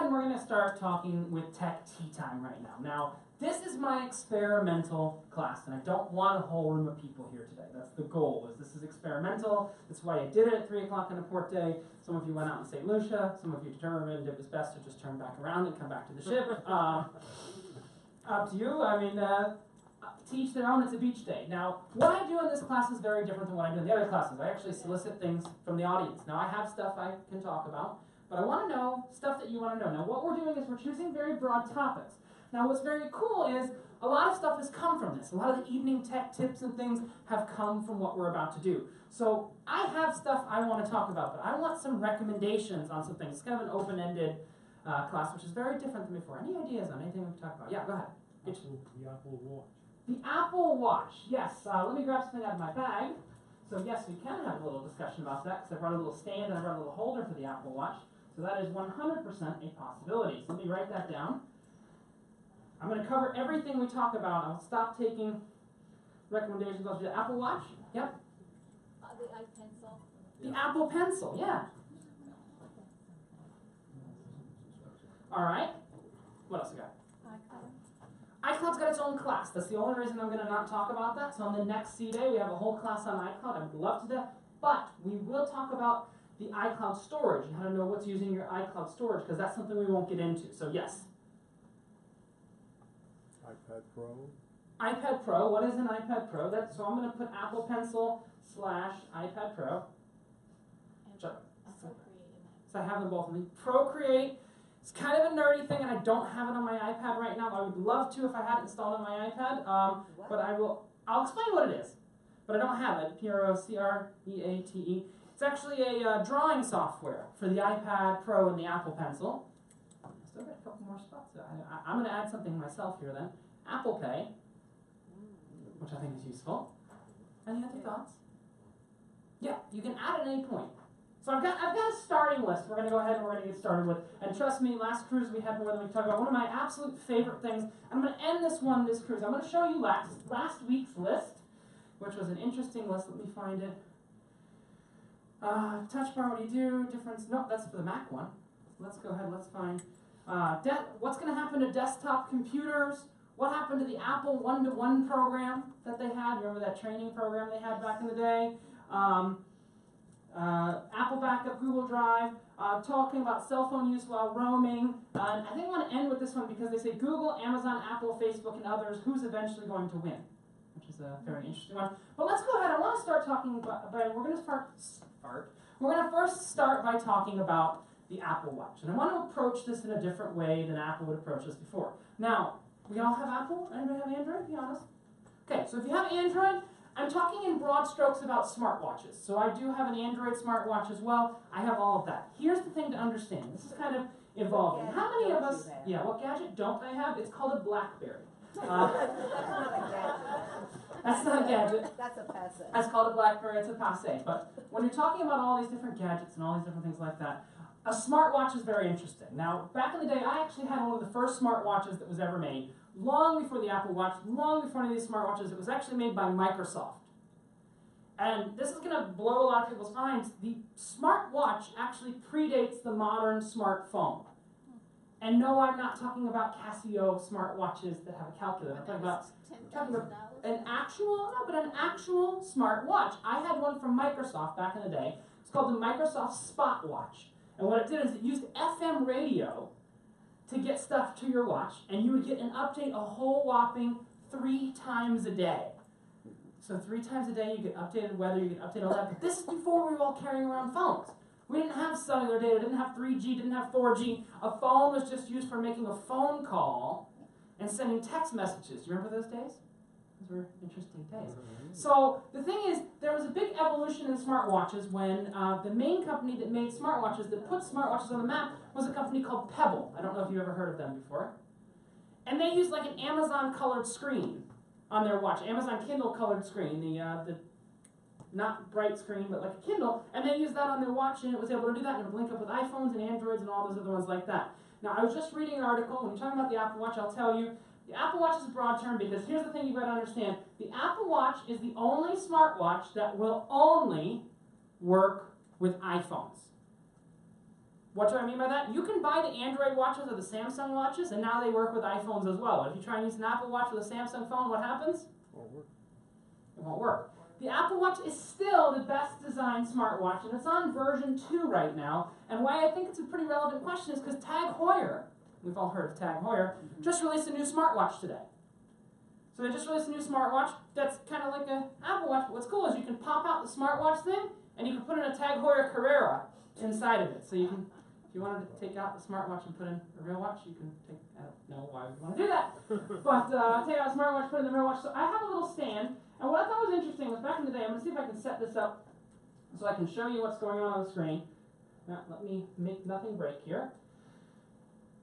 ahead and we're going to start talking with Tech Tea Time right now. Now, this is my experimental class, and I don't want a whole room of people here today. That's the goal, is this is experimental. That's why I did it at 3 o'clock on a port day. Some of you went out in St. Lucia. Some of you determined it was best to just turn back around and come back to the ship. Up to you. I mean, to each their own, it's a beach day. Now, what I do in this class is very different than what I do in the other classes. I actually solicit things from the audience. Now, I have stuff I can talk about, but I want to know stuff that you want to know. Now, what we're doing is we're choosing very broad topics. Now, what's very cool is a lot of stuff has come from this. A lot of the evening tech tips and things have come from what we're about to do. So I have stuff I want to talk about, but I want some recommendations on some things. It's kind of an open-ended class, which is very different than before. Any ideas on anything we can talk about? Yeah, go ahead. The Apple Watch. The Apple Watch, yes. Let me grab something out of my bag. So yes, we can have a little discussion about that, because I brought a little stand and I brought a little holder for the Apple Watch. So that is 100% a possibility. So let me write that down. I'm going to cover everything we talk about. I'll stop taking recommendations. I'll do the Apple Watch. Yep. The iPencil. The Apple Pencil, yeah. All right. What else we got? iCloud's got its own class. That's the only reason I'm going to not talk about that. So on the next C-Day, we have a whole class on iCloud. I would love to do that. But we will talk about the iCloud storage and how to know what's using your iCloud storage, because that's something we won't get into. So yes. iPad Pro. iPad Pro. What is an iPad Pro? So I'm going to put Apple Pencil / iPad Pro. So I have them both. Procreate. It's kind of a nerdy thing, and I don't have it on my iPad right now. I would love to if I had it installed on my iPad, but I'll explain what it is. But I don't have it. Procreate. It's actually a drawing software for the iPad Pro and the Apple Pencil. I still got a couple more spots. I'm going to add something myself here then. Apple Pay, which I think is useful. Any other thoughts? Yeah, you can add at any point. So I've got a starting list. We're going to go ahead and we're going to get started with. And trust me, last cruise we had more than we talked about. One of my absolute favorite things. I'm going to end this cruise. I'm going to show you last week's list, which was an interesting list. Let me find it. Touch bar, what do you do? Difference? Nope, that's for the Mac one. Let's go ahead. Let's find what's going to happen to desktop computers. What happened to the Apple one-to-one program that they had? Remember that training program they had back in the day? Apple Backup, Google Drive, talking about cell phone use while roaming. And I think I want to end with this one because they say Google, Amazon, Apple, Facebook, and others, who's eventually going to win? Which is a very interesting one. But let's go ahead. I want to start talking about, we're going to first start by talking about the Apple Watch. And I want to approach this in a different way than Apple would approach this before. Now, we all have Apple? Anybody have Android? Be honest. Okay, so if you have Android, I'm talking in broad strokes about smartwatches. So I do have an Android smartwatch as well. I have all of that. Here's the thing to understand. This is kind of evolving. How many of us, what gadget don't I have? It's called a BlackBerry. That's not a gadget. That's not a gadget. That's a passe. That's called a BlackBerry. It's a passe. But when you're talking about all these different gadgets and all these different things like that, a smartwatch is very interesting. Now, back in the day, I actually had one of the first smartwatches that was ever made. Long before the Apple Watch, long before any of these smartwatches, it was actually made by Microsoft. And this is going to blow a lot of people's minds. The smartwatch actually predates the modern smartphone. And no, I'm not talking about Casio smartwatches that have a calculator. I'm talking about an actual smartwatch. I had one from Microsoft back in the day. It's called the Microsoft Spot Watch. And what it did is it used FM radio to get stuff to your watch, and you would get an update a whole whopping 3 times a day. So 3 times a day you get updated weather, you get updated all that. But this is before we were all carrying around phones. We didn't have cellular data, didn't have 3G, didn't have 4G. A phone was just used for making a phone call and sending text messages. Do you remember those days? Those were interesting days. So the thing is, there was a big evolution in smartwatches when the main company that made smartwatches, that put smartwatches on the map, was a company called Pebble. I don't know if you've ever heard of them before. And they used like an Amazon colored screen on their watch, Amazon Kindle colored screen, the not bright screen, but like a Kindle, and they used that on their watch, and it was able to do that, and it would link up with iPhones and Androids and all those other ones like that. Now, I was just reading an article. When you're talking about the Apple Watch, I'll tell you, the Apple Watch is a broad term because here's the thing you've got to understand. The Apple Watch is the only smartwatch that will only work with iPhones. What do I mean by that? You can buy the Android watches or the Samsung watches, and now they work with iPhones as well. But if you try and use an Apple Watch with a Samsung phone, what happens? Won't work. It won't work. The Apple Watch is still the best designed smartwatch, and it's on version 2 right now. And why I think it's a pretty relevant question is because Tag Heuer, we've all heard of Tag Heuer, just released a new smartwatch today. So they just released a new smartwatch that's kind of like an Apple Watch, but what's cool is you can pop out the smartwatch thing, and you can put in a Tag Heuer Carrera inside of it. So you can, if you wanted to take out the smartwatch and put in a real watch, you can take, I don't know why we want to do that, but take out a smartwatch, put in the real watch. So I have a little stand, and what I thought was interesting was back in the day, I'm going to see if I can set this up so I can show you what's going on the screen. Now, let me make nothing break here.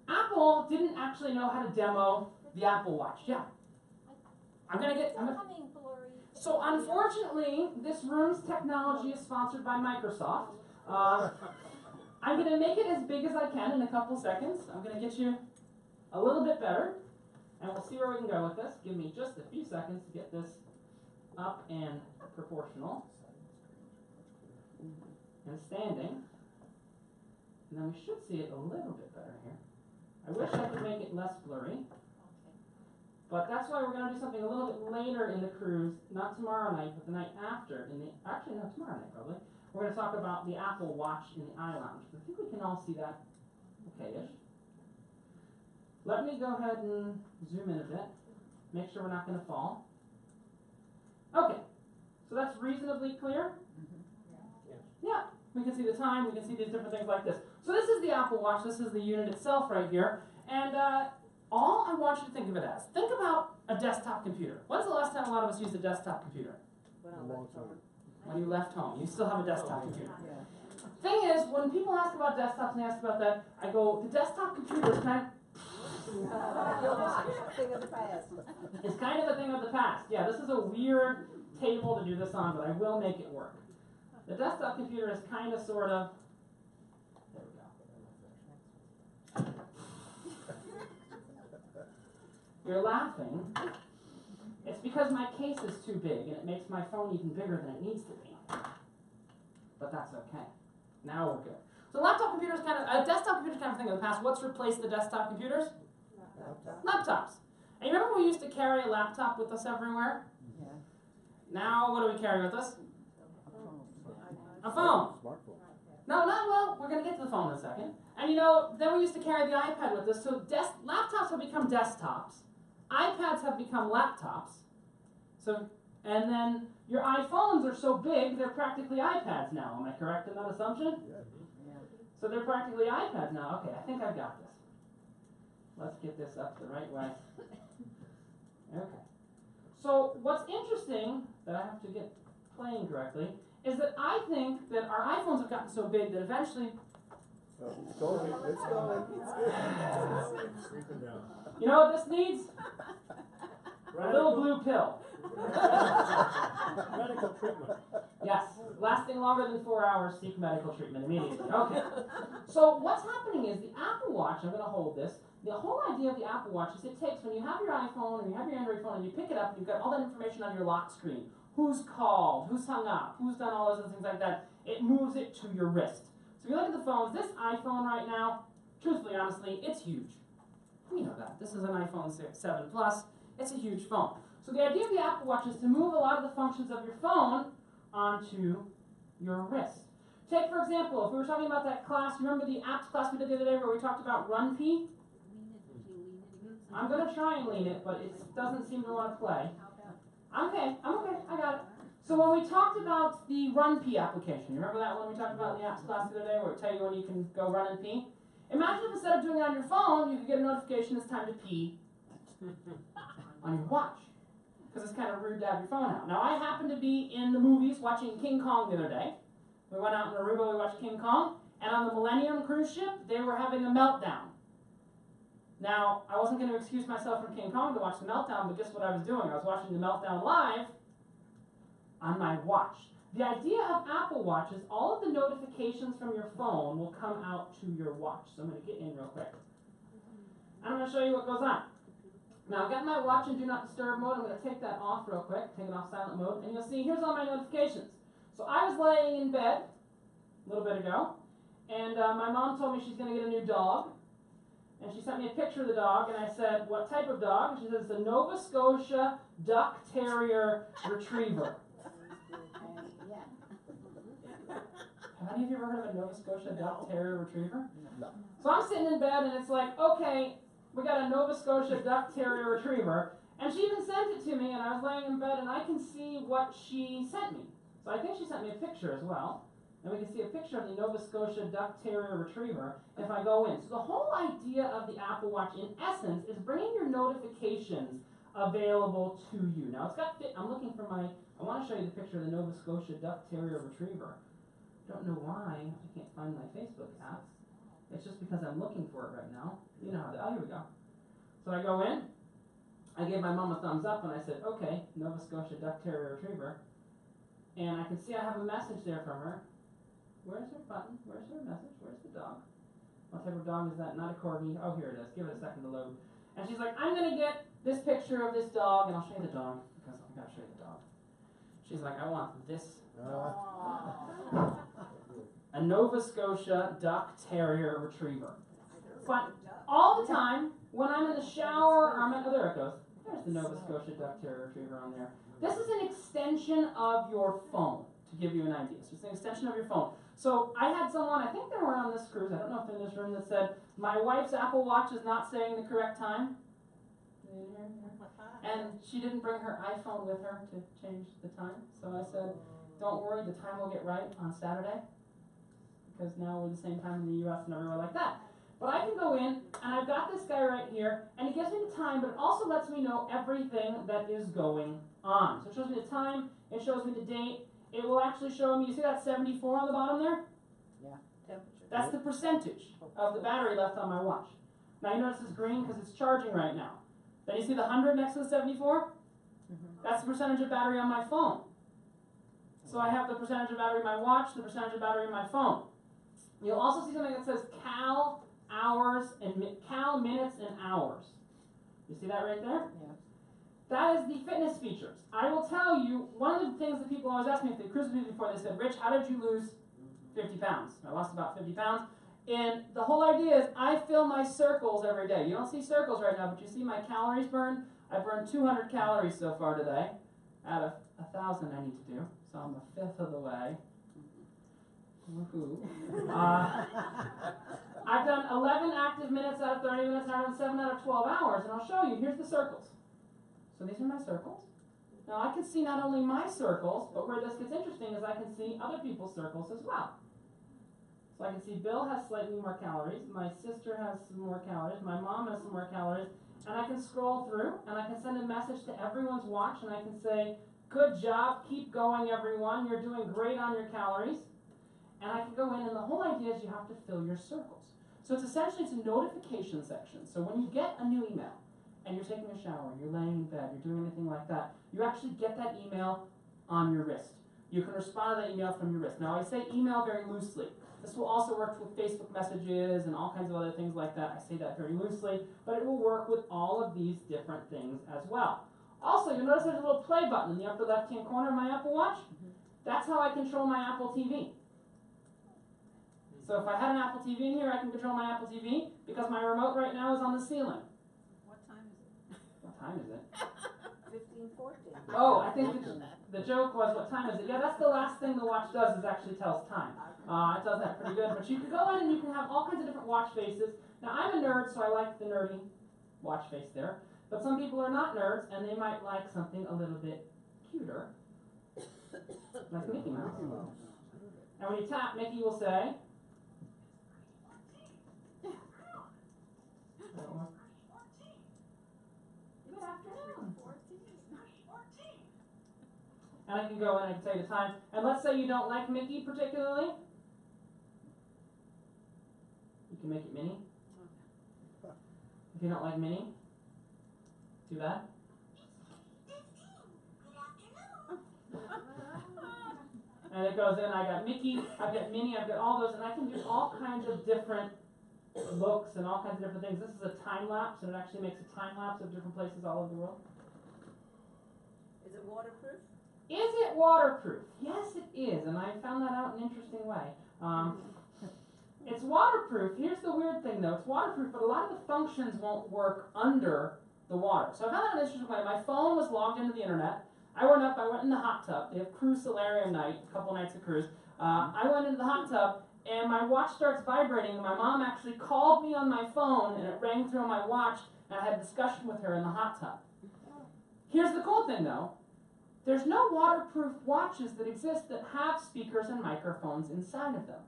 Apple didn't actually know how to demo the Apple Watch. Yeah. Coming blurry. So unfortunately, this room's technology is sponsored by Microsoft. I'm going to make it as big as I can in a couple seconds. I'm going to get you a little bit better, and we'll see where we can go with this. Give me just a few seconds to get this up and proportional and standing. And then we should see it a little bit better here. I wish I could make it less blurry. But that's why we're going to do something a little bit later in the cruise, not tomorrow night, but the night after. Actually, no, tomorrow night probably. We're going to talk about the Apple Watch in the iLounge. I think we can all see that okay-ish. Let me go ahead and zoom in a bit. Make sure we're not going to fall. Okay, so that's reasonably clear? Yeah, we can see the time, we can see these different things like this. So this is the Apple Watch, this is the unit itself right here. And all I want you to think of it as, think about a desktop computer. When's the last time a lot of us used a desktop computer? A long time. When you left home. You still have a desktop computer. Yeah. Thing is, when people ask about desktops and they ask about that, I go, the desktop computer is kind Thing of the past. it's kind of a thing of the past. Yeah, this is a weird table to do this on, but I will make it work. The desktop computer is kind of, sort of, there we go. You're laughing. It's because my case is too big, and it makes my phone even bigger than it needs to be. But that's okay. Now we're good. So laptop computers kind of, a desktop computer kind of thing of the past. What's replaced the desktop computers? Laptops. And you remember we used to carry a laptop with us everywhere? Yeah. Now what do we carry with us? A phone. Smartphone. No, not well. We're going to get to the phone in a second. And you know, then we used to carry the iPad with us. So laptops have become desktops. iPads have become laptops. So, and then your iPhones are so big, they're practically iPads now. Am I correct in that assumption? Yeah. So they're practically iPads now. Okay, I think I've got this. Let's get this up the right way. Okay. So what's interesting, that I have to get playing correctly, is that I think that our iPhones have gotten so big that eventually, It's going. It's going. It's Creeping down. you know what this needs? A little blue pill. Medical treatment. Yes, lasting longer than 4 hours, seek medical treatment immediately. Okay. So what's happening is the Apple Watch, I'm going to hold this, the whole idea of the Apple Watch is it takes, when you have your iPhone and you have your Android phone and you pick it up and you've got all that information on your lock screen, who's called, who's hung up, who's done all those other things like that, it moves it to your wrist. So if you look at the phones, this iPhone right now, truthfully, honestly, it's huge. We know that. This is an iPhone 7 Plus. It's a huge phone. So the idea of the Apple Watch is to move a lot of the functions of your phone onto your wrist. Take, for example, if we were talking about that class, remember the apps class we did the other day where we talked about RunP? I'm going to try and lean it, but it doesn't seem to want to play. Okay, I got it. So when we talked about the RunP application, you remember that one we talked about in the apps class the other day where it tell you when you can go run and pee? Imagine if instead of doing it on your phone, you could get a notification it's time to pee on your watch. Because it's kind of rude to have your phone out. Now, I happened to be in the movies watching King Kong the other day. We went out in Aruba, we watched King Kong, and on the Millennium cruise ship, they were having a meltdown. Now, I wasn't going to excuse myself from King Kong to watch the meltdown, but guess what I was doing? I was watching the meltdown live on my watch. The idea of Apple Watch is all of the notifications from your phone will come out to your watch. So I'm going to get in real quick. I'm going to show you what goes on. Now, I've got my watch in Do Not Disturb mode. I'm going to take that off real quick, take it off silent mode, and you'll see here's all my notifications. So I was laying in bed a little bit ago, and my mom told me she's going to get a new dog. And she sent me a picture of the dog, and I said, what type of dog? And she said, it's a Nova Scotia Duck Terrier Retriever. Yeah. Have any of you ever heard of a Nova Scotia Duck Terrier Retriever? No. So I'm sitting in bed, and it's like, okay, we got a Nova Scotia Duck Terrier Retriever. And she even sent it to me, and I was laying in bed, and I can see what she sent me. So I think she sent me a picture as well. And we can see a picture of the Nova Scotia Duck Terrier Retriever if I go in. So the whole idea of the Apple Watch, in essence, is bringing your notifications available to you. Now, it's got, I'm looking for my, I want to show you the picture of the Nova Scotia Duck Terrier Retriever. Don't know why I can't find my Facebook app. It's just because I'm looking for it right now. You know how to, oh, here we go. So I go in, I gave my mom a thumbs up, and I said, okay, Nova Scotia Duck Terrier Retriever. And I can see I have a message there from her. Where's her button? Where's her message? Where's the dog? What type of dog is that? Not a corgi. Oh, here it is. Give it a second to load. And she's like, I'm going to get this picture of this dog, and I'll show you the dog, because I've got to show you the dog. She's like, I want this dog. A Nova Scotia Duck Terrier Retriever. But all the time, when I'm in the shower, or I'm at, oh, there it goes. There's the Nova Scotia Duck Terrier Retriever on there. This is an extension of your phone, to give you an idea. So it's an extension of your phone. So I had someone, I think they were on this cruise, I don't know if they're in this room, that said, my wife's Apple Watch is not saying the correct time. And she didn't bring her iPhone with her to change the time. So I said, don't worry, the time will get right on Saturday. Because now we're the same time in the US and everywhere like that. But I can go in, and I've got this guy right here, and it gives me the time, but it also lets me know everything that is going on. So it shows me the time, it shows me the date, it will actually show me, you see that 74 on the bottom there? Yeah. Temperature. That's the percentage of the battery left on my watch. Now you notice it's green because it's charging right now. Then you see the 100 next to the 74? That's the percentage of battery on my phone. So I have the percentage of battery in my watch, the percentage of battery in my phone. You'll also see something that says cal hours and cal minutes and hours. You see that right there? Yeah. That is the fitness features. I will tell you, one of the things that people always ask me if they cruised with me before, they said, Rich, how did you lose 50 pounds? I lost about 50 pounds. And the whole idea is I fill my circles every day. You don't see circles right now, but you see my calories burned. I burned 200 calories so far today out of 1,000 I need to do. So I'm a fifth of the way. Woohoo. I've done 11 active minutes out of 30 minutes, and I've done 7 out of 12 hours, and I'll show you. Here's the circles. So these are my circles. Now I can see not only my circles, but where this gets interesting is I can see other people's circles as well. So I can see Bill has slightly more calories, my sister has some more calories, my mom has some more calories, and I can scroll through, and I can send a message to everyone's watch, and I can say, good job, keep going everyone, you're doing great on your calories. And I can go in, and the whole idea is you have to fill your circles. So it's essentially, it's a notification section. So when you get a new email, and you're taking a shower, you're laying in bed, you're doing anything like that, you actually get that email on your wrist. You can respond to that email from your wrist. Now I say email very loosely. This will also work with Facebook messages and all kinds of other things like that. I say that very loosely, but it will work with all of these different things as well. Also, you'll notice there's a little play button in the upper left-hand corner of my Apple Watch. That's how I control my Apple TV. So if I had an Apple TV in here, I can control my Apple TV because my remote right now is on the ceiling. What time is it? What time is it? 15:14. Oh, I think the joke was, what time is it? Yeah, that's the last thing the watch does, is actually tells time. It does that pretty good. But you can go in and you can have all kinds of different watch faces. Now, I'm a nerd, so I like the nerdy watch face there. But some people are not nerds, and they might like something a little bit cuter, like Mickey Mouse. And when you tap, Mickey will say, good afternoon. And I can go in and I can tell you the time. And let's say you don't like Mickey particularly. You can make it Minnie. If you don't like Minnie, too bad. And it goes in, I got Mickey, I've got Minnie, I've got all those, and I can do all kinds of different looks and all kinds of different things. This is a time lapse, and it actually makes a time lapse of different places all over the world. Is it waterproof? Is it waterproof? Yes, it is, and I found that out in an interesting way. It's waterproof. Here's the weird thing though, it's waterproof, but a lot of the functions won't work under the water. So I found that an interesting way. My phone was logged into the internet. I went in the hot tub. They have cruise solarium night, a couple nights of cruise. I went into the hot tub and my watch starts vibrating and my mom actually called me on my phone and it rang through on my watch and I had a discussion with her in the hot tub. Here's the cool thing though. There's no waterproof watches that exist that have speakers and microphones inside of them.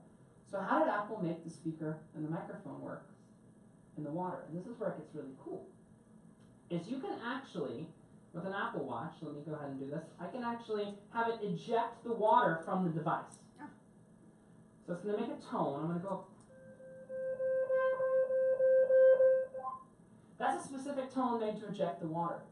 So how did Apple make the speaker and the microphone work in the water? And this is where it gets really cool. Is you can actually, with an Apple Watch, let me go ahead and do this, I can actually have it eject the water from the device. So it's going to make a tone. I'm going to go. That's a specific tone made to eject the water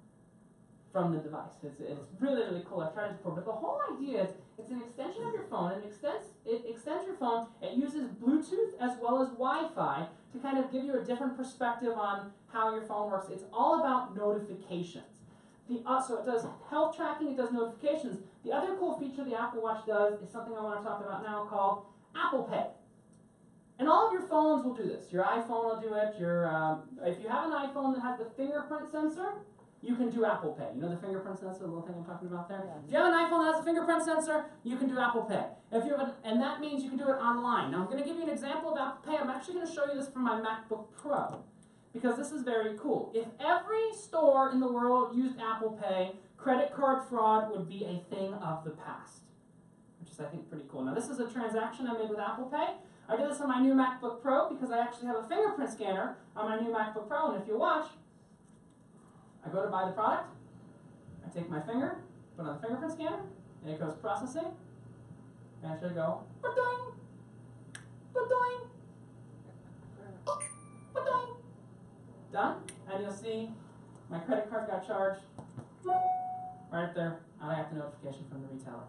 from the device. It's really, really cool. I've tried it before. But the whole idea is it's an extension of your phone. It extends your phone. It uses Bluetooth as well as Wi-Fi to kind of give you a different perspective on how your phone works. It's all about notifications. So it does health tracking. It does notifications. The other cool feature the Apple Watch does is something I want to talk about now called Apple Pay. And all of your phones will do this. Your iPhone will do it. If you have an iPhone that has the fingerprint sensor, you can do Apple Pay. You know the fingerprint sensor, the little thing I'm talking about there? Yeah. If you have an iPhone that has a fingerprint sensor, you can do Apple Pay. And that means you can do it online. Now I'm going to give you an example of Apple Pay. I'm actually going to show you this from my MacBook Pro because this is very cool. If every store in the world used Apple Pay, credit card fraud would be a thing of the past, which is I think pretty cool. Now this is a transaction I made with Apple Pay. I did this on my new MacBook Pro because I actually have a fingerprint scanner on my new MacBook Pro, and if you watch, I go to buy the product, I take my finger, put it on the fingerprint scanner, and it goes processing, and it should go, ba-doing, ba-doing, ba-doing. Done, and you'll see my credit card got charged right there, and I got the notification from the retailer.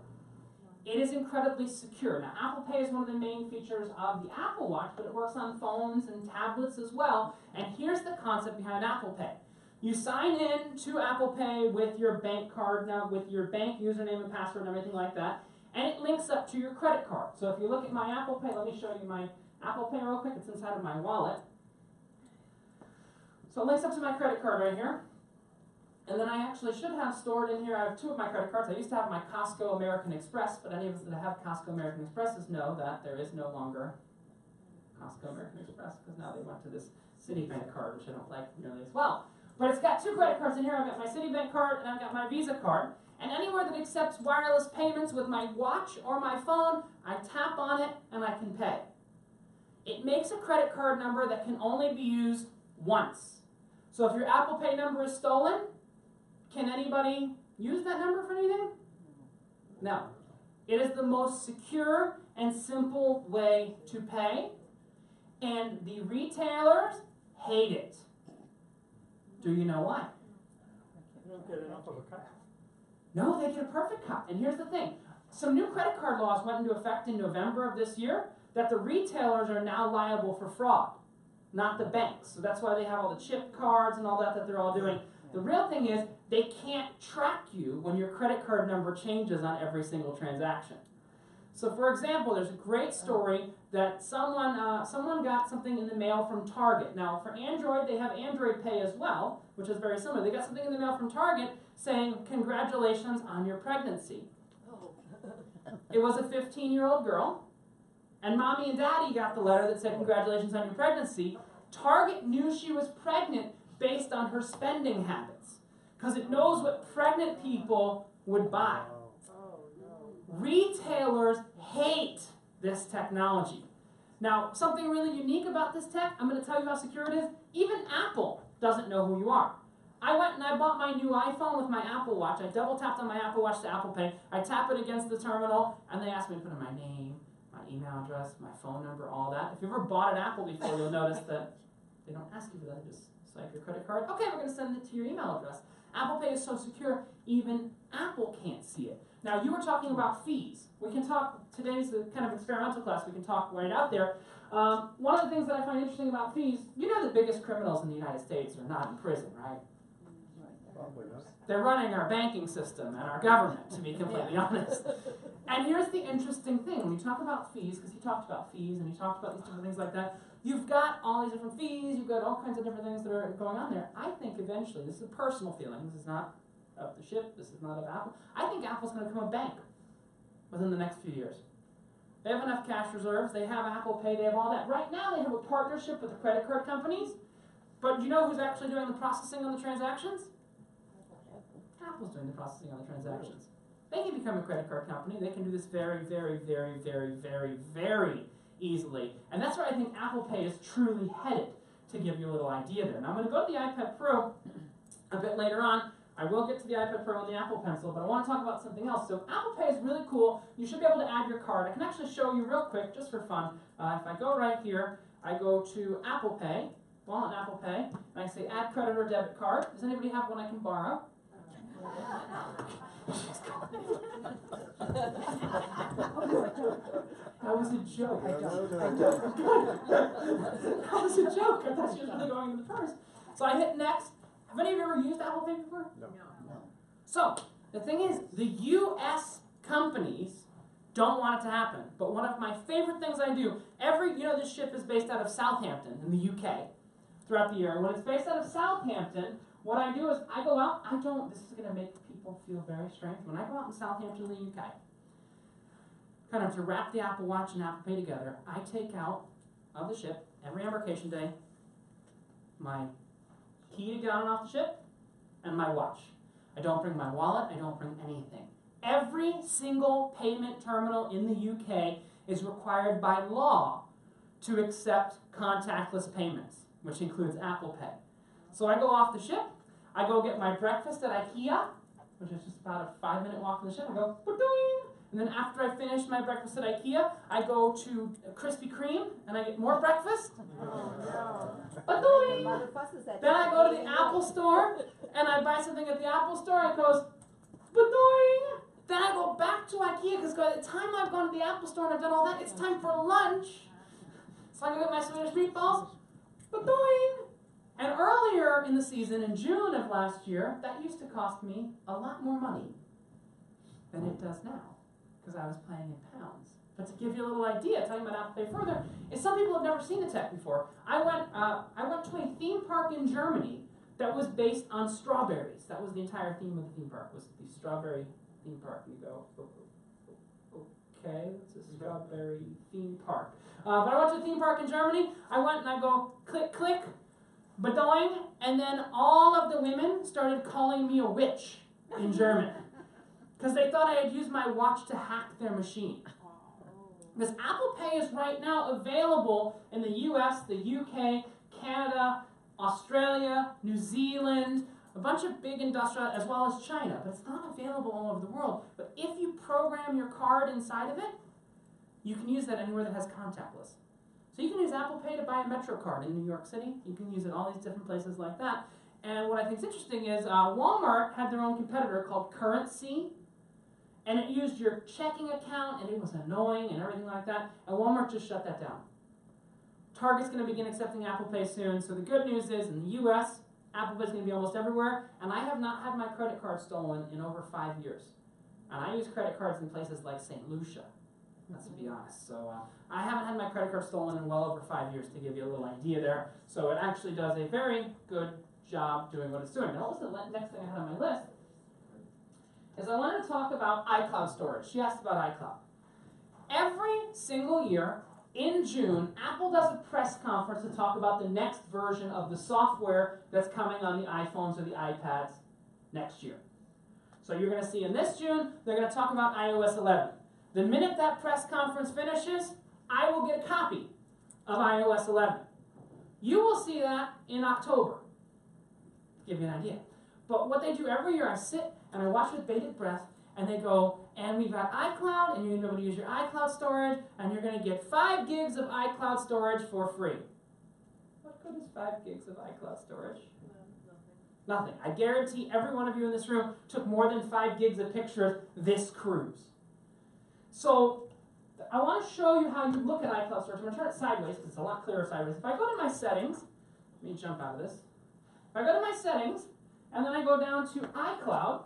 It is incredibly secure. Now, Apple Pay is one of the main features of the Apple Watch, but it works on phones and tablets as well, and here's the concept behind Apple Pay. You sign in to Apple Pay with your bank card, now with your bank username and password and everything like that, and it links up to your credit card. So if you look at my Apple Pay, let me show you my Apple Pay real quick. It's inside of my wallet. So it links up to my credit card right here. And then I actually should have stored in here, I have two of my credit cards. I used to have my Costco American Express, but any of us that have Costco American Expresses know that there is no longer Costco American Express because now they went to this Citibank card, which I don't like nearly as well. But it's got two credit cards in here. I've got my Citibank card and I've got my Visa card. And anywhere that accepts wireless payments with my watch or my phone, I tap on it and I can pay. It makes a credit card number that can only be used once. So if your Apple Pay number is stolen, can anybody use that number for anything? No. It is the most secure and simple way to pay, and the retailers hate it. Do you know why? You don't get enough of a cut. No, they get a perfect cut. And here's the thing. Some new credit card laws went into effect in November of this year that the retailers are now liable for fraud, not the banks. So that's why they have all the chip cards and all that they're all doing. The real thing is they can't track you when your credit card number changes on every single transaction. So for example, there's a great story that someone got something in the mail from Target. Now for Android, they have Android Pay as well, which is very similar. They got something in the mail from Target saying, congratulations on your pregnancy. It was a 15-year-old girl, and mommy and daddy got the letter that said, congratulations on your pregnancy. Target knew she was pregnant based on her spending habits, because it knows what pregnant people would buy. Retailers hate this technology. Now, something really unique about this tech, I'm going to tell you how secure it is. Even Apple doesn't know who you are. I went and I bought my new iPhone with my Apple Watch. I double tapped on my Apple Watch to Apple Pay. I tap it against the terminal, and they asked me to put in my name, my email address, my phone number, all that. If you've ever bought an Apple before, you'll notice that they don't ask you for that. They just swipe your credit card. Okay, we're going to send it to your email address. Apple Pay is so secure, even Apple can't see it. Now, you were talking about fees. We can talk, today's a kind of experimental class, we can talk right out there. One of the things that I find interesting about fees, you know the biggest criminals in the United States are not in prison, right? Probably not. They're running our banking system and our government, to be completely honest. And here's the interesting thing. When you talk about fees, because he talked about fees and he talked about these different things like that, you've got all these different fees, you've got all kinds of different things that are going on there. I think eventually, this is a personal feeling, this is not of the ship, this is not of Apple. I think Apple's going to become a bank within the next few years. They have enough cash reserves, they have Apple Pay, they have all that. Right now they have a partnership with the credit card companies, but you know who's actually doing the processing on the transactions? Apple's doing the processing on the transactions. They can become a credit card company. They can do this very, very, very, very, very, very easily. And that's where I think Apple Pay is truly headed, to give you a little idea there. Now I'm going to go to the iPad Pro a bit later on. I will get to the iPad Pro and the Apple Pencil, but I want to talk about something else. So Apple Pay is really cool. You should be able to add your card. I can actually show you real quick, just for fun. If I go right here, I go to Apple Pay, Wallet and Apple Pay, and I say add credit or debit card. Does anybody have one I can borrow? That was a joke. I don't. That was a joke. I thought she was really going into the purse. So I hit next. Have any of you ever used Apple Pay before? No. So the thing is, the U.S. companies don't want it to happen. But one of my favorite things I do, this ship is based out of Southampton in the UK throughout the year. And when it's based out of Southampton, what I do is I go out, this is going to make people feel very strange. When I go out in Southampton in the UK, kind of to wrap the Apple Watch and Apple Pay together, I take out of the ship every embarkation day my key to get on and off the ship and my watch. I don't bring my wallet, I don't bring anything. Every single payment terminal in the UK is required by law to accept contactless payments, which includes Apple Pay. So I go off the ship, I go get my breakfast at IKEA, which is just about a 5-minute walk from the ship. I go, ba-doing! And then after I finish my breakfast at IKEA, I go to Krispy Kreme and I get more breakfast. Ba-doing! Then I go to the Apple store and I buy something at the Apple store and it goes, ba-doing! Then I go back to IKEA because by the time I've gone to the Apple store and I've done all that, it's time for lunch. So I go get my Swedish meatballs, ba-doing! And earlier in the season, in June of last year, that used to cost me a lot more money than it does now, because I was paying in pounds. But to give you a little idea, talking about Apple Pay further, is some people have never seen the tech before. I went to a theme park in Germany that was based on strawberries. That was the entire theme of the theme park, was the strawberry theme park. You go, okay, it's a strawberry theme park. But I went to a theme park in Germany. I went and I go, click, click, ba-doing, and then all of the women started calling me a witch in German. Because they thought I had used my watch to hack their machine. Because Apple Pay is right now available in the US, the UK, Canada, Australia, New Zealand, a bunch of big industrial, as well as China. But it's not available all over the world. But if you program your card inside of it, you can use that anywhere that has contactless. So you can use Apple Pay to buy a Metro card in New York City. You can use it all these different places like that. And what I think is interesting is Walmart had their own competitor called Currency. And it used your checking account, and it was annoying and everything like that. And Walmart just shut that down. Target's going to begin accepting Apple Pay soon. So the good news is, in the US, Apple Pay is going to be almost everywhere. And I have not had my credit card stolen in over 5 years. And I use credit cards in places like St. Lucia, let's be honest. So I haven't had my credit card stolen in well over 5 years, to give you a little idea there. So it actually does a very good job doing what it's doing. Now, listen, the next thing I had on my list is I wanted to talk about iCloud storage. She asked about iCloud. Every single year in June, Apple does a press conference to talk about the next version of the software that's coming on the iPhones or the iPads next year. So you're going to see in this June, they're going to talk about iOS 11. The minute that press conference finishes, I will get a copy of iOS 11. You will see that in October, to give you an idea. But what they do every year, I sit and I watch with bated breath, and they go, and we've got iCloud, and you're going to be able to use your iCloud storage, and you're going to get 5 gigs of iCloud storage for free. What good is 5 gigs of iCloud storage? Nothing. I guarantee every one of you in this room took more than 5 gigs of pictures this cruise. So I want to show you how you look at iCloud storage. I'm going to turn it sideways because it's a lot clearer sideways. If I go to my settings, let me jump out of this. If I go to my settings, and then I go down to iCloud,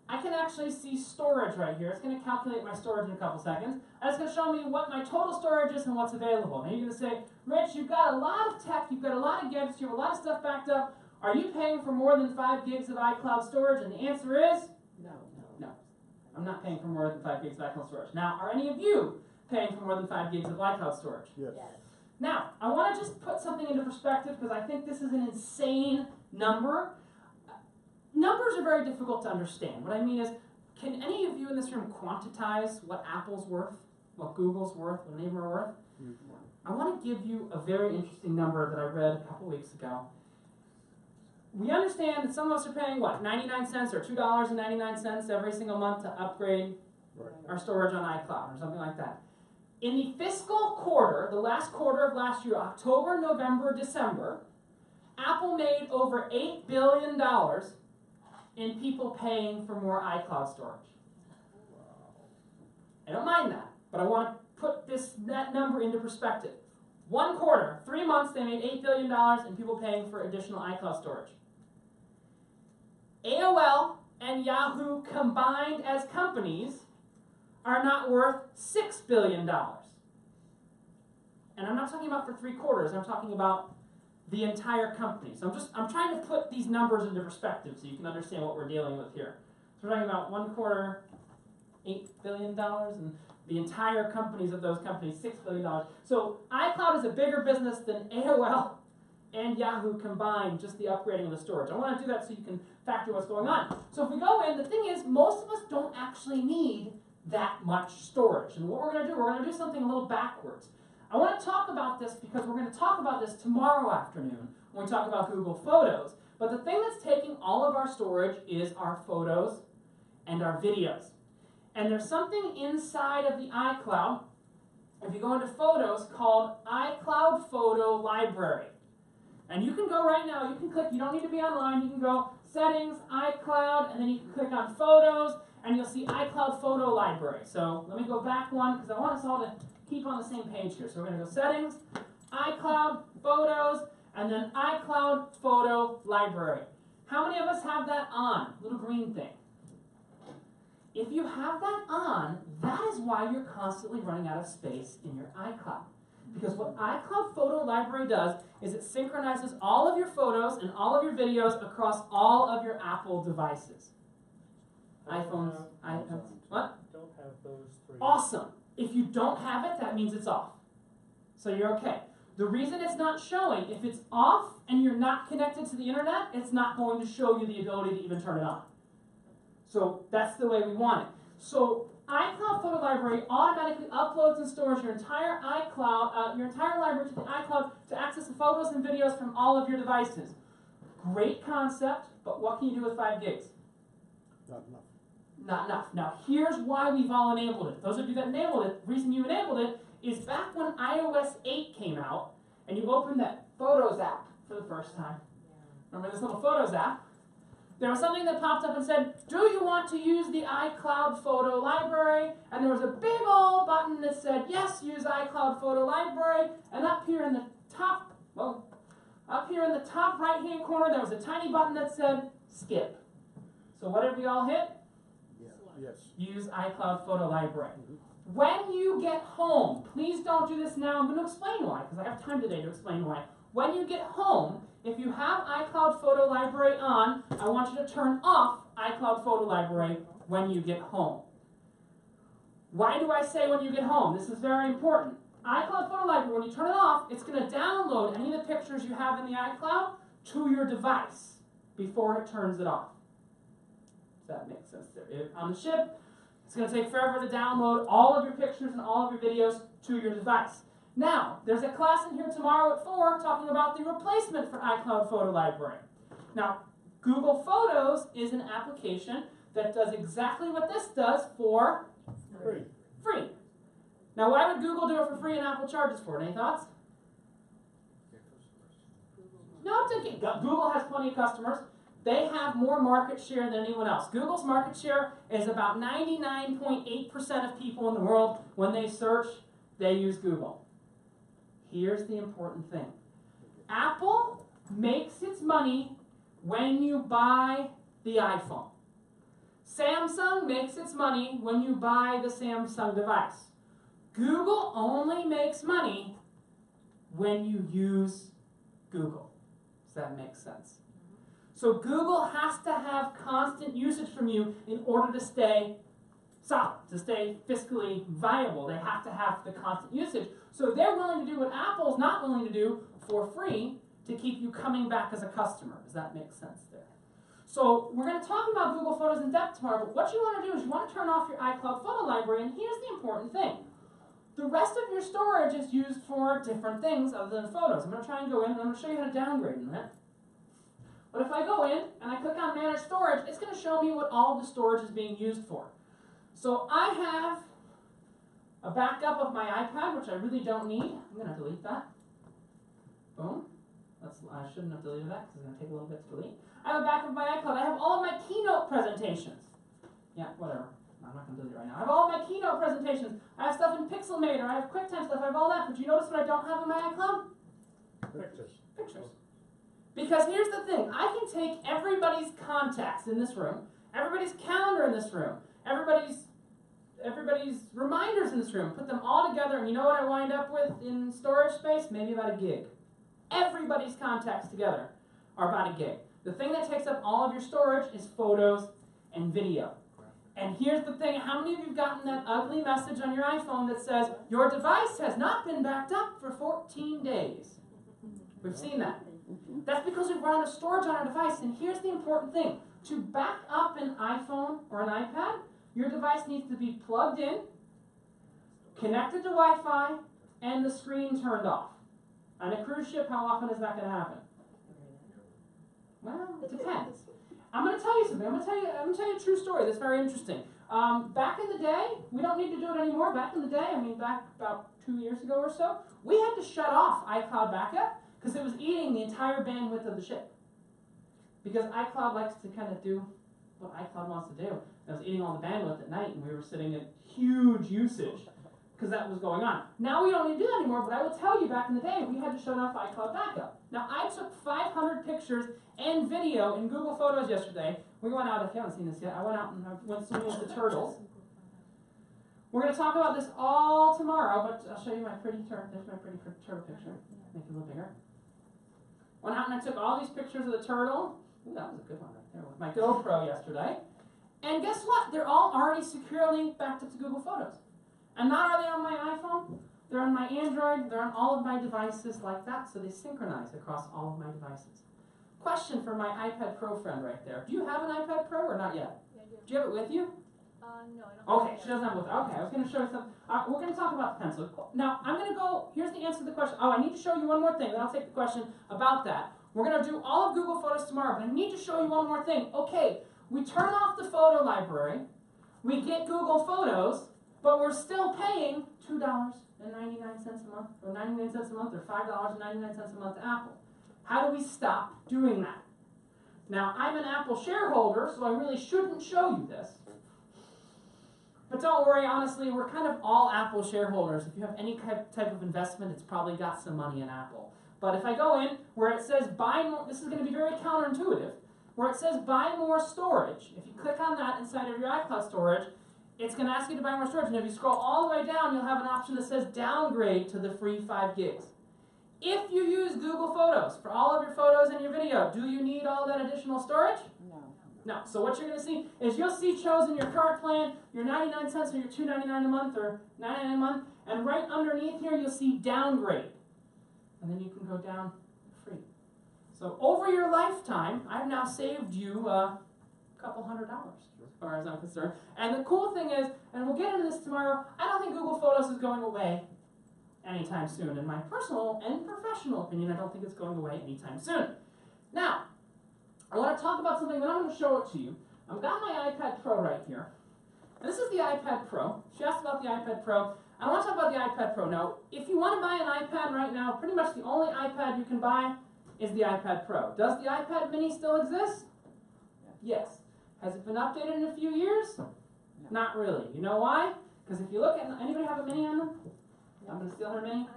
I can actually see storage right here. It's going to calculate my storage in a couple seconds. And it's going to show me what my total storage is and what's available. Now you're going to say, Rich, you've got a lot of tech, you've got a lot of gadgets, you have a lot of stuff backed up. Are you paying for more than 5 gigs of iCloud storage? And the answer is, no. I'm not paying for more than 5 gigs of iCloud storage. Now, are any of you paying for more than 5 gigs of iCloud storage? Yes. Now, I want to just put something into perspective because I think this is an insane number. Numbers are very difficult to understand. What I mean is, can any of you in this room quantize what Apple's worth, what Google's worth, what any of them are worth? I want to give you a very interesting number that I read a couple weeks ago. We understand that some of us are paying, what, 99 cents or $2.99 every single month to upgrade our storage on iCloud or something like that. In the fiscal quarter, the last quarter of last year, October, November, December, Apple made over $8 billion in people paying for more iCloud storage. I don't mind that, but I want to put that number into perspective. 1 quarter, 3 months, they made $8 billion in people paying for additional iCloud storage. AOL and Yahoo combined as companies are not worth $6 billion. And I'm not talking about for 3 quarters, I'm talking about the entire company. So I'm trying to put these numbers into perspective so you can understand what we're dealing with here. So we're talking about 1 quarter, $8 billion, and the entire companies of those companies, $6 billion. So iCloud is a bigger business than AOL and Yahoo combined, just the upgrading of the storage. I want to do that so you can factor what's going on. So if we go in, the thing is, most of us don't actually need that much storage. And what we're going to do something a little backwards. I want to talk about this because we're going to talk about this tomorrow afternoon when we talk about Google Photos. But the thing that's taking all of our storage is our photos and our videos. And there's something inside of the iCloud, if you go into Photos, called iCloud Photo Library. And you can go right now, you can click, you don't need to be online, you can go Settings, iCloud, and then you can click on Photos, and you'll see iCloud Photo Library. So let me go back one, because I want us all to keep on the same page here. So we're going to go Settings, iCloud, Photos, and then iCloud Photo Library. How many of us have that on? Little green thing. If you have that on, that is why you're constantly running out of space in your iCloud. Because what iCloud Photo Library does is it synchronizes all of your photos and all of your videos across all of your Apple devices. iPhones, iPads, what? Don't have those 3. Awesome. If you don't have it, that means it's off. So you're okay. The reason it's not showing, if it's off and you're not connected to the internet, it's not going to show you the ability to even turn it on. So that's the way we want it. So iCloud Photo Library automatically uploads and stores your entire iCloud, your entire library to the iCloud to access the photos and videos from all of your devices. Great concept, but what can you do with 5 gigs? Not enough. Not enough. Now, here's why we've all enabled it. Those of you that enabled it, the reason you enabled it is back when iOS 8 came out and you opened that Photos app for the first time. Remember this little Photos app? There was something that popped up and said, do you want to use the iCloud Photo Library? And there was a big old button that said, yes, use iCloud Photo Library. And up here in the top, right-hand corner, there was a tiny button that said, skip. So what did we all hit? Yes. Use iCloud Photo Library. When you get home, please don't do this now. I'm going to explain why, because I have time today to explain why. When you get home, if you have iCloud Photo Library on, I want you to turn off iCloud Photo Library when you get home. Why do I say when you get home? This is very important. iCloud Photo Library, when you turn it off, it's going to download any of the pictures you have in the iCloud to your device before it turns it off. Does that make sense there? On the ship, it's going to take forever to download all of your pictures and all of your videos to your device. Now, there's a class in here tomorrow at 4 talking about the replacement for iCloud Photo Library. Now, Google Photos is an application that does exactly what this does for free. Now, why would Google do it for free and Apple charges for it? Any thoughts? No, it's okay. Google has plenty of customers. They have more market share than anyone else. Google's market share is about 99.8% of people in the world, when they search, they use Google. Here's the important thing. Apple makes its money when you buy the iPhone. Samsung makes its money when you buy the Samsung device. Google only makes money when you use Google. Does that make sense? So Google has to have constant usage from you in order to stay solid, to stay fiscally viable. They have to have the constant usage. So they're willing to do what Apple's not willing to do for free to keep you coming back as a customer. Does that make sense there? So we're going to talk about Google Photos in depth tomorrow, but what you want to do is you want to turn off your iCloud photo library, and here's the important thing. The rest of your storage is used for different things other than photos. I'm going to try and go in, and I'm going to show you how to downgrade in a minute. But if I go in and I click on Manage Storage, it's going to show me what all the storage is being used for. So I have a backup of my iPad, which I really don't need. I'm going to delete that. Boom. I shouldn't have deleted that because it's going to take a little bit to delete. I have a backup of my iCloud. I have all of my keynote presentations. Yeah, whatever. I'm not going to delete it right now. I have all of my keynote presentations. I have stuff in Pixelmator. I have QuickTime stuff. I have all that. But you notice what I don't have in my iCloud? Pictures. Pictures. Because here's the thing. I can take everybody's contacts in this room, everybody's calendar in this room, everybody's reminders in this room, put them all together, and you know what I wind up with in storage space? Maybe about a gig. Everybody's contacts together are about a gig. The thing that takes up all of your storage is photos and video. And here's the thing, how many of you have gotten that ugly message on your iPhone that says, your device has not been backed up for 14 days? We've seen that. That's because we've run out of storage on our device, and here's the important thing. To back up an iPhone or an iPad, your device needs to be plugged in, connected to Wi-Fi, and the screen turned off. On a cruise ship, how often is that going to happen? Well, it depends. I'm going to tell you something. I'm going to tell you a true story that's very interesting. Back in the day, we don't need to do it anymore. Back in the day, back about 2 years ago or so, we had to shut off iCloud backup because it was eating the entire bandwidth of the ship. Because iCloud likes to kind of do what iCloud wants to do. It was eating all the bandwidth at night, and we were sitting at huge usage because that was going on. Now we don't need to do that anymore, but I will tell you, back in the day, we had to shut off iCloud backup. Now, I took 500 pictures and video in Google Photos yesterday. We went out, if you haven't seen this yet, I went out and I went swimming with the turtles. We're going to talk about this all tomorrow, but I'll show you my pretty turtle. There's my pretty turtle picture. Make it a little bigger. Went out and I took all these pictures of the turtle. Ooh, that was a good one right there with my GoPro yesterday. And guess what? They're all already securely backed up to Google Photos. And not are they on my iPhone, they're on my Android, they're on all of my devices like that, so they synchronize across all of my devices. Question for my iPad Pro friend right there. Do you have an iPad Pro or not yet? Yeah, I do. Do you have it with you? No, I don't. Okay, she doesn't have it with her. Okay, I was going to show you something. We're going to talk about the pencil. Now, I'm going to go, here's the answer to the question. Oh, I need to show you one more thing, then I'll take the question about that. We're going to do all of Google Photos tomorrow, but I need to show you one more thing. Okay, we turn off the photo library, we get Google Photos, but we're still paying $2.99 a month, or 99 cents a month, or $5.99 a month to Apple. How do we stop doing that? Now, I'm an Apple shareholder, so I really shouldn't show you this. But don't worry, honestly, we're kind of all Apple shareholders. If you have any type of investment, it's probably got some money in Apple. But if I go in where it says buy more, this is going to be very counterintuitive, where it says buy more storage, if you click on that inside of your iCloud storage, it's going to ask you to buy more storage. And if you scroll all the way down, you'll have an option that says downgrade to the free 5 gigs. If you use Google Photos for all of your photos and your video, do you need all that additional storage? No. No. So what you're going to see is you'll see chosen your current plan, your 99 cents or your $2.99 a month or $9.99 a month, and right underneath here you'll see downgrade. And then you can go down free. So over your lifetime, I've now saved you a couple $100 as far as I'm concerned. And the cool thing is, and we'll get into this tomorrow, I don't think Google Photos is going away anytime soon. In my personal and professional opinion, I don't think it's going away anytime soon. Now, I want to talk about something, then I'm going to show it to you. I've got my iPad Pro right here. And this is the iPad Pro. She asked about the iPad Pro. I want to talk about the iPad Pro. Now, if you want to buy an iPad right now, pretty much the only iPad you can buy is the iPad Pro. Does the iPad Mini still exist? Yes. Has it been updated in a few years? No. Not really. You know why? Because if you look at, anybody have a Mini on them? I'm going to steal her Mini.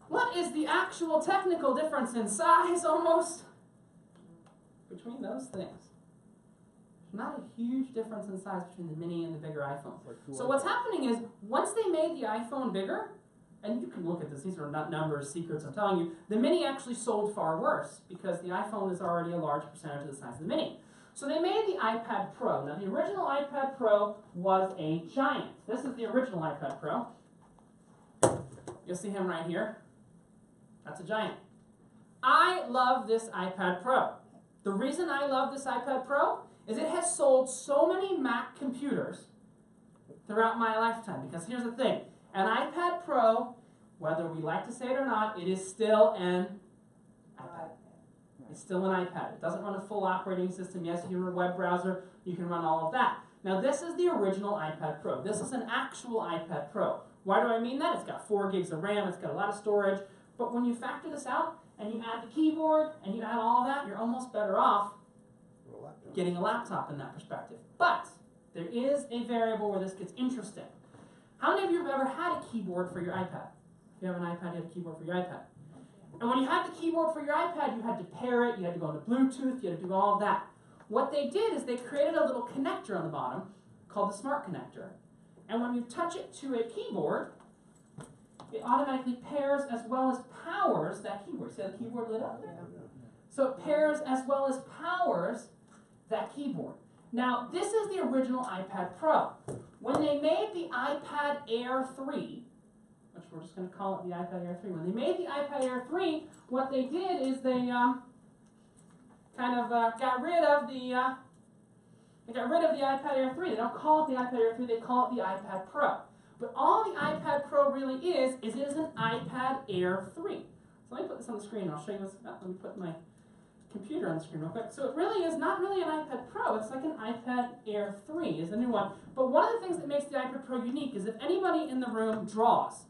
What is the actual technical difference in size, almost? between those things. There's not a huge difference in size between the mini and the bigger iPhone. Like two So what's iPhones. happening is, once they made the iPhone bigger, and you can look at this, these are not numbers, secrets, I'm telling you, the mini actually sold far worse because the iPhone is already a large percentage of the size of the mini. So they made the iPad Pro. Now the original iPad Pro was a giant. This is the original iPad Pro. You'll see him right here. That's a giant. I love this iPad Pro. The reason I love this iPad Pro is it has sold so many Mac computers throughout my lifetime. Because here's the thing, an iPad Pro, whether we like to say it or not, it is still an iPad. It's still an iPad. It doesn't run a full operating system. Yes, you can run a web browser, you can run all of that. Now this is the original iPad Pro. This is an actual iPad Pro. Why do I mean that? It's got 4 gigs of RAM, it's got a lot of storage, but when you factor this out, and you add the keyboard, and you add all of that, you're almost better off Or a laptop. getting a laptop in that perspective. But there is a variable where this gets interesting. How many of you have ever had a keyboard for your iPad? If you have an iPad, you had a keyboard for your iPad. And when you had the keyboard for your iPad, you had to pair it, you had to go into Bluetooth, you had to do all of that. What they did is they created a little connector on the bottom called the Smart Connector. And when you touch it to a keyboard, it automatically pairs as well as powers that keyboard. See how the keyboard lit up there? So it pairs as well as powers that keyboard. Now, this is the original iPad Pro. When they made the iPad Air 3, which we're just going to call it the iPad Air 3, when they made the iPad Air 3, what they did is they got rid of the iPad Air 3. They don't call it the iPad Air 3, they call it the iPad Pro. But all the iPad Pro really is it is an iPad Air 3. So let me put this on the screen and I'll show you this. Let me put my computer on the screen real quick. So it really is not really an iPad Pro, it's like an iPad Air 3 is the new one. But one of the things that makes the iPad Pro unique is if anybody in the room draws,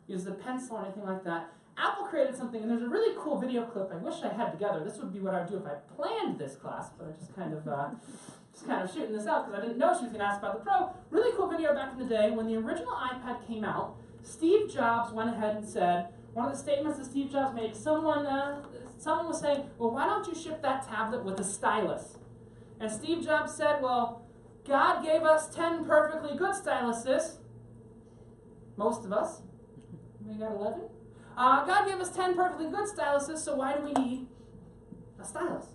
uses a pencil or anything like that, Apple created something, and there's a really cool video clip I wish I had together. This would be what I would do if I planned this class, but I just kind of shooting this out because I didn't know she was going to ask about the Pro. Really cool video back in the day when the original iPad came out. Steve Jobs went ahead and said, one of the statements that Steve Jobs made, someone was saying, well, why don't you ship that tablet with a stylus? And Steve Jobs said, well, God gave us 10 perfectly good styluses. Most of us. We got 11. God gave us 10 perfectly good styluses, so why do we need a stylus?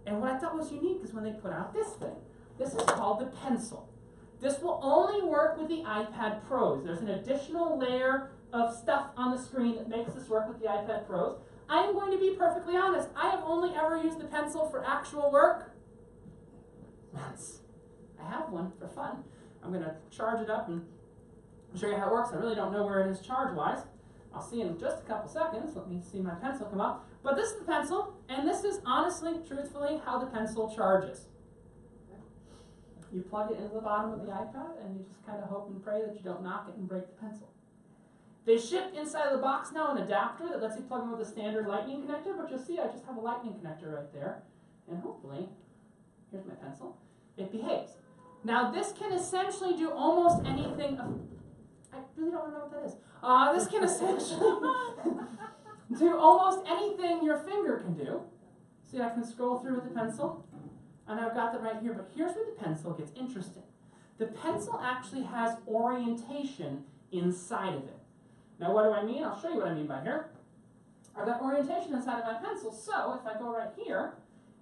And what I thought was unique is when they put out this thing. This is called the Pencil. This will only work with the iPad Pros. There's an additional layer of stuff on the screen that makes this work with the iPad Pros. I am going to be perfectly honest. I have only ever used the Pencil for actual work once. I have one for fun. I'm going to charge it up and show you how it works. I really don't know where it is charge-wise. I'll see in just a couple seconds. Let me see my pencil come up. But this is the Pencil, and this is honestly, truthfully, how the Pencil charges. You plug it into the bottom of the iPad, and you just kind of hope and pray that you don't knock it and break the Pencil. They ship inside of the box now an adapter that lets you plug in with a standard lightning connector, but you'll see I just have a lightning connector right there. And hopefully, here's my Pencil, it behaves. Now this can essentially do almost anything. I really don't know what that is. This can essentially do almost anything your finger can do. See, I can scroll through with the Pencil, and I've got that right here, but here's where the Pencil gets interesting. The Pencil actually has orientation inside of it. Now what do I mean? I'll show you what I mean by here. I've got orientation inside of my Pencil, so if I go right here,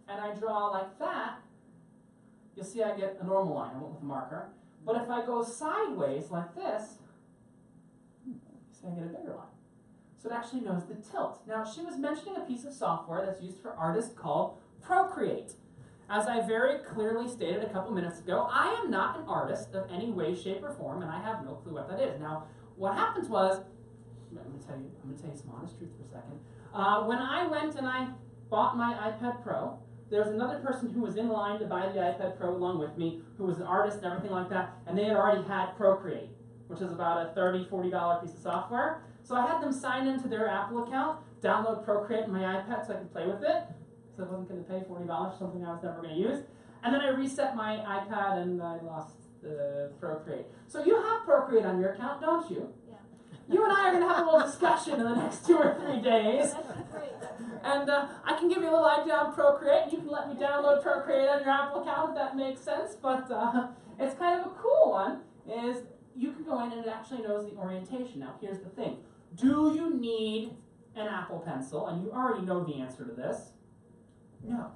and I draw like that, you'll see I get a normal line. I went with a marker. But if I go sideways like this, see I get a bigger line. So it actually knows the tilt. Now she was mentioning a piece of software that's used for artists called Procreate. As I very clearly stated a couple minutes ago, I am not an artist of any way, shape, or form, and I have no clue what that is. Now, what happens was, I'm going to tell you some honest truth for a second. When I went and I bought my iPad Pro, there was another person who was in line to buy the iPad Pro along with me, who was an artist and everything like that, and they had already had Procreate, which is about a $30, $40 piece of software. So I had them sign into their Apple account, download Procreate on my iPad so I could play with it. So I wasn't going to pay $40 for something I was never going to use. And then I reset my iPad and I lost the Procreate. So you have Procreate on your account, don't you? Yeah. You and I are going to have a little discussion in the next 2 or 3 days. That's great. And I can give you a little idea on Procreate. You can let me download Procreate on your Apple account if that makes sense. But it's kind of a cool one. Is you can go in and it actually knows the orientation. Now here's the thing. Do you need an Apple Pencil? And you already know the answer to this. No.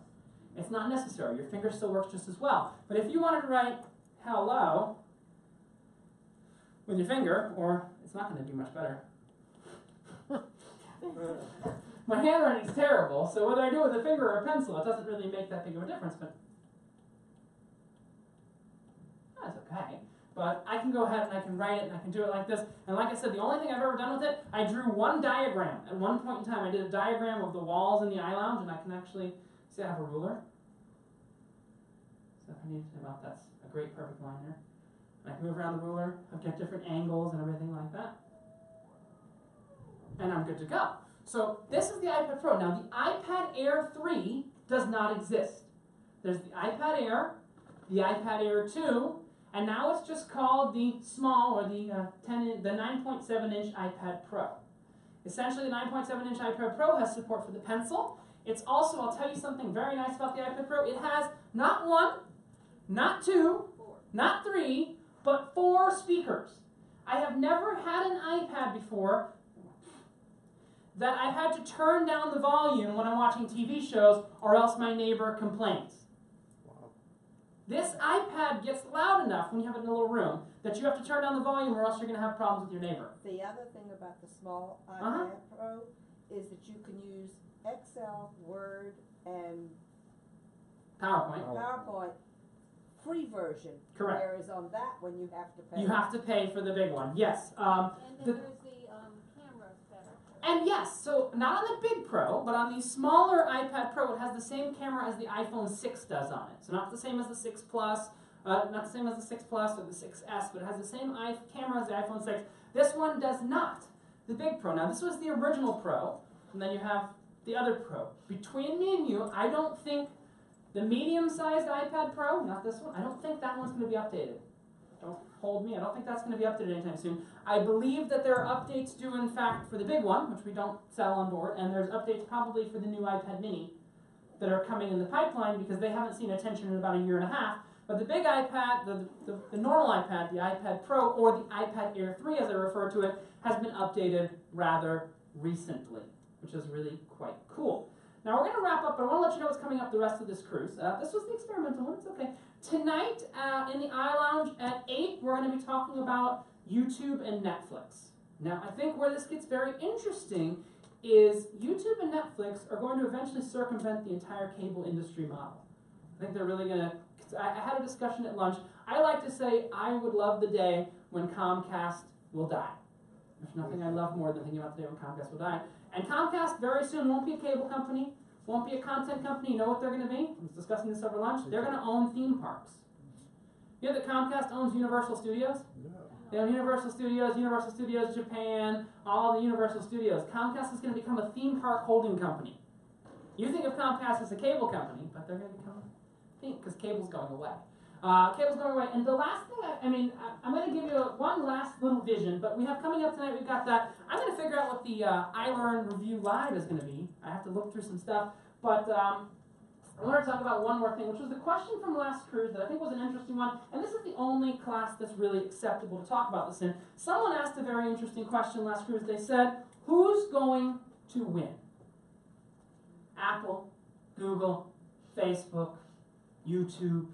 It's not necessary. Your finger still works just as well. But if you wanted to write hello with your finger, or it's not going to do much better. My handwriting's terrible, so whether I do it with a finger or a pencil, it doesn't really make that big of a difference, but that's okay. But I can go ahead and I can write it and I can do it like this. And like I said, the only thing I've ever done with it, I drew one diagram. At one point in time, I did a diagram of the walls in the iLounge, and I can actually, see I have a ruler. So if I need to, well, that's a great perfect line here. I can move around the ruler, I've got different angles and everything like that. And I'm good to go. So this is the iPad Pro. Now the iPad Air 3 does not exist. There's the iPad Air, the iPad Air 2, and now it's just called the small, or the 9.7-inch iPad Pro. Essentially the 9.7-inch iPad Pro has support for the pencil. It's also, I'll tell you something very nice about the iPad Pro, it has not one, not two, not three, but 4 speakers. I have never had an iPad before that I've had to turn down the volume when I'm watching TV shows, or else my neighbor complains. Wow. This iPad gets loud enough when you have it in a little room that you have to turn down the volume, or else you're going to have problems with your neighbor. The other thing about the small iPad Pro is that you can use Excel, Word, and PowerPoint free version. Correct. Whereas on that one you have to pay. You have to pay for the big one, yes. And then there's the camera better. And yes, so not on the big Pro, but on the smaller iPad Pro, it has the same camera as the iPhone 6 does on it. So not the same as the 6 Plus, not the same as the 6 Plus or the 6S, but it has the same camera as the iPhone 6. This one does not. The big Pro. Now this was the original Pro, and then you have the other Pro. Between me and you, I don't think the medium-sized iPad Pro, not this one, I don't think that one's going to be updated. Don't hold me, I don't think that's going to be updated anytime soon. I believe that there are updates due, in fact, for the big one, which we don't sell on board, and there's updates probably for the new iPad mini that are coming in the pipeline because they haven't seen attention in about a year and a half. But the big iPad, the normal iPad, the iPad Pro, or the iPad Air 3 as I refer to it, has been updated rather recently, which is really quite cool. Now we're going to wrap up, but I want to let you know what's coming up the rest of this cruise. This was the experimental one, it's okay. Tonight in the iLounge at 8, we're going to be talking about YouTube and Netflix. Now I think where this gets very interesting is YouTube and Netflix are going to eventually circumvent the entire cable industry model. I think they're really going to, I had a discussion at lunch. I like to say I would love the day when Comcast will die. There's nothing I love more than thinking about the day when Comcast will die. And Comcast very soon won't be a cable company, won't be a content company. You know what they're going to be? I was discussing this over lunch. They're going to own theme parks. You know that Comcast owns Universal Studios? No. They own Universal Studios Japan, all the Universal Studios. Comcast is going to become a theme park holding company. You think of Comcast as a cable company, but they're going to become a theme, because cable's going away. Cable's going away. And the last thing, I'm going to give you one last little vision, but we have coming up tonight, we've got that. I'm going to figure out what the iLearn Review Live is going to be. I have to look through some stuff. But I want to talk about one more thing, which was the question from last cruise that I think was an interesting one. And this is the only class that's really acceptable to talk about this in. Someone asked a very interesting question last cruise. They said, who's going to win? Apple, Google, Facebook, YouTube.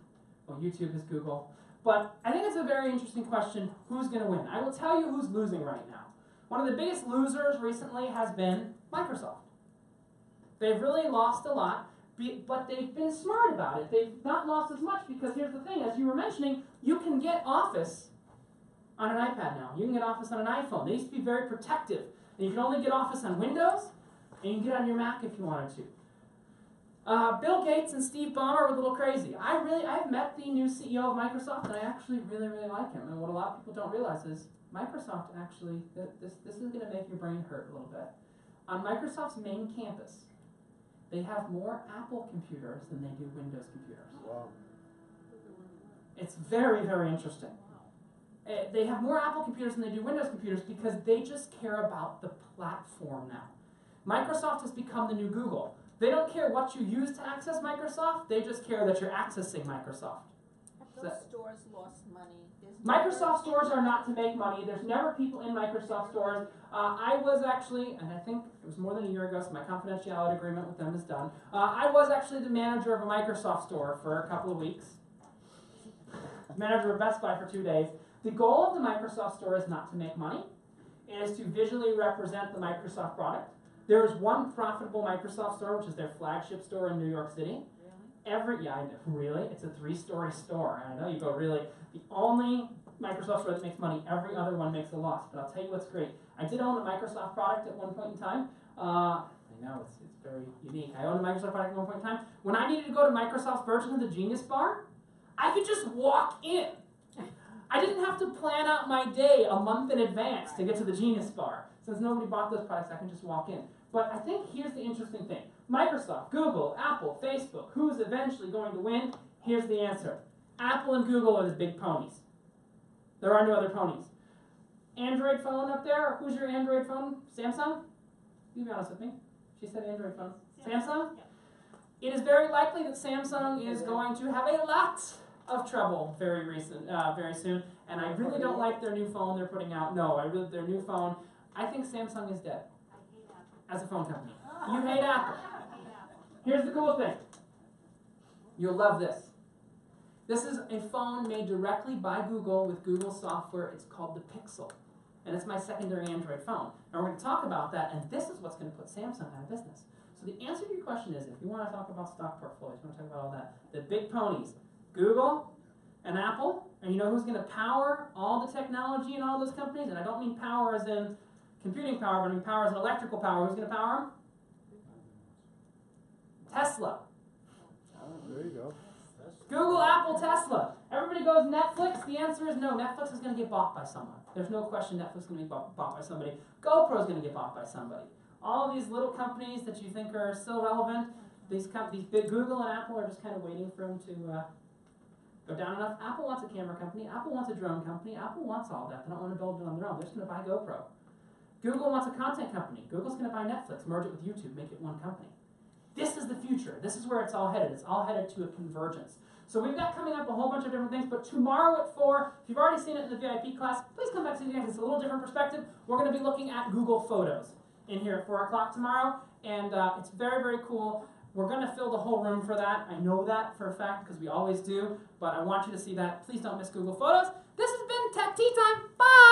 Well, YouTube is Google. But I think it's a very interesting question, who's going to win? I will tell you who's losing right now. One of the biggest losers recently has been Microsoft. They've really lost a lot, but they've been smart about it. They've not lost as much because here's the thing, as you were mentioning, you can get Office on an iPad now. You can get Office on an iPhone. They used to be very protective. And you can only get Office on Windows, and you can get it on your Mac if you wanted to. Bill Gates and Steve Ballmer were a little crazy. I've met the new CEO of Microsoft, and I actually really, really like him. And what a lot of people don't realize is Microsoft actually, this is going to make your brain hurt a little bit. On Microsoft's main campus, they have more Apple computers than they do Windows computers. Wow. It's very, very interesting. They have more Apple computers than they do Windows computers because they just care about the platform now. Microsoft has become the new Google. They don't care what you use to access Microsoft, they just care that you're accessing Microsoft. Have those stores lost money? There's Microsoft never stores are not to make money. There's never people in Microsoft stores. I was actually, and I think it was more than a year ago, so my confidentiality agreement with them is done. I was actually the manager of a Microsoft store for a couple of weeks. Manager of Best Buy for 2 days. The goal of the Microsoft store is not to make money. It is to visually represent the Microsoft product. There is one profitable Microsoft store, which is their flagship store in New York City. Really? It's a 3-story store. I know you go, really? The only Microsoft store that makes money, every other one makes a loss. But I'll tell you what's great. I did own a Microsoft product at one point in time. I know, it's very unique. I owned a Microsoft product at one point in time. When I needed to go to Microsoft's version of the Genius Bar, I could just walk in. I didn't have to plan out my day a month in advance to get to the Genius Bar. Since nobody bought those products, I can just walk in. But I think here's the interesting thing. Microsoft, Google, Apple, Facebook, who's eventually going to win? Here's the answer. Apple and Google are the big ponies. There are no other ponies. Android phone up there, who's your Android phone? Samsung? You be honest with me. She said Android phone. Samsung? It is very likely that Samsung is going to have a lot of trouble very soon, and I really don't like their new phone they're putting out. No, their new phone, I think Samsung is dead I hate Apple. as a phone company. You hate Apple. I hate Apple. Here's the cool thing. You'll love this. This is a phone made directly by Google with Google software. It's called the Pixel. And it's my secondary Android phone. And we're going to talk about that, and this is what's going to put Samsung out of business. So the answer to your question is, if you want to talk about stock portfolios, we want to talk about all that, the big ponies, Google and Apple, and you know who's going to power all the technology in all those companies? And I don't mean power as in computing power, but I mean power as in electrical power. Who's going to power them? Tesla. There you go. Google, Apple, Tesla. Everybody goes Netflix. The answer is no. Netflix is going to get bought by someone. There's no question Netflix is going to be bought by somebody. GoPro is going to get bought by somebody. All these little companies that you think are still relevant, these big Google and Apple are just kind of waiting for them to go down enough. Apple wants a camera company. Apple wants a drone company. Apple wants all that. They don't want to build it on their own. They're just going to buy GoPro. Google wants a content company. Google's going to buy Netflix, merge it with YouTube, make it one company. This is the future. This is where it's all headed. It's all headed to a convergence. So we've got coming up a whole bunch of different things, but tomorrow at 4, if you've already seen it in the VIP class, please come back to the again. It's a little different perspective. We're going to be looking at Google Photos in here at 4 o'clock tomorrow, and it's very, very cool. We're going to fill the whole room for that. I know that for a fact because we always do, but I want you to see that. Please don't miss Google Photos. This has been Tech Tea Time. Bye!